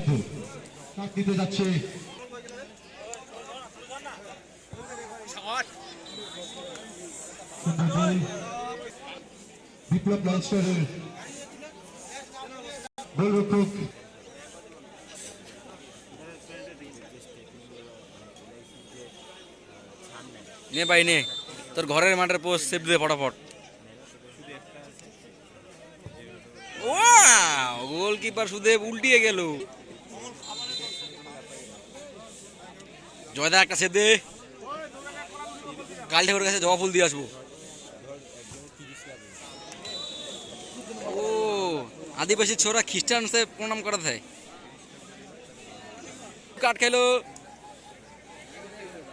কাট দিতে যাচ্ছে বিপ্লব লঞ্চটারের গোলরক্ষক নে ভাই নে তোর ঘরের মাঠের পোস্ট সেভ দে ফটাফট। গোলকিপার সুদেব উল্টিয়ে গেল। জয়দা একটা সেভ দে, কাল ঠাকুরের কাছে জবা ফুল দিয়ে আসবো। ও আদিবাসী ছোড়া খ্রিস্টান সে প্রণাম করা থাকে। কাট খেলো।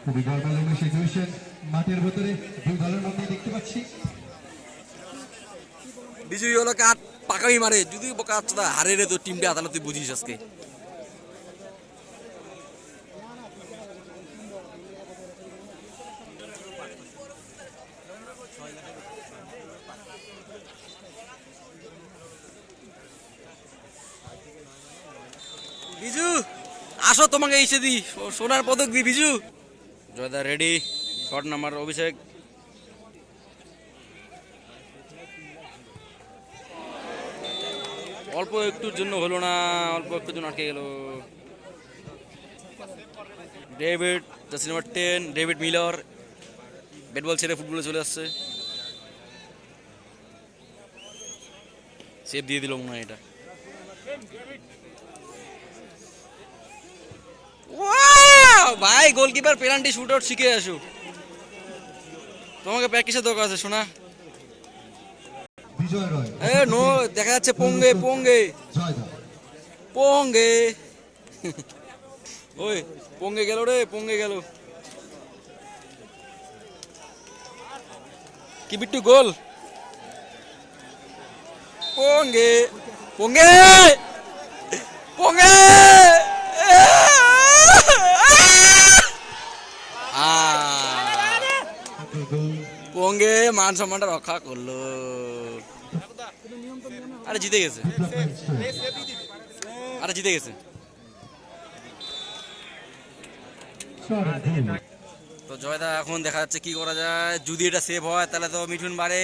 খুবই গড়বড় সিচুয়েশন মাঠের ভেতরে দুই দলের মধ্যে দেখতে পাচ্ছি। বিজয়ী হলো কাট পাকাই মারে, যদি কাট হারে রে তো টিমটা আদালত তুই বুঝিস আজকে। বিজু আসো, তোমাকে এসে দি সোনার পদক দি। Biju Joyda ready, shot number অভিষেক। অল্প একটুর জন্য হলো না, অল্প একটুর জন্য আটকে গেল। David jersey number 10 David Miller bat ball ছেড়ে ফুটবলে চলে আসছে। সেভ দিয়ে দিল মনে হয় এটা। ভাই গোলকিপার পেনাল্টি শুট আউট শিখে আসো, তোমাকে প্র্যাকটিসের দরকার আছে শোনা। বিজয় রয় এ নো দেখা যাচ্ছে পঙ্গে পঙ্গে জয়দা পঙ্গে। ওই পঙ্গে গেল রে, পঙ্গে গেল। কি বিট্টু গোল। পঙ্গে পঙ্গে পঙ্গে। পঙ্গে মান সম্মানটা রক্ষা করলো। আরে জিতে গেছে, আরে জিতে গেছে। তো জয়দা এখন দেখা যাচ্ছে কি করা যায়। যদি এটা সেভ হয় তাহলে তো মিঠুন বাড়ে।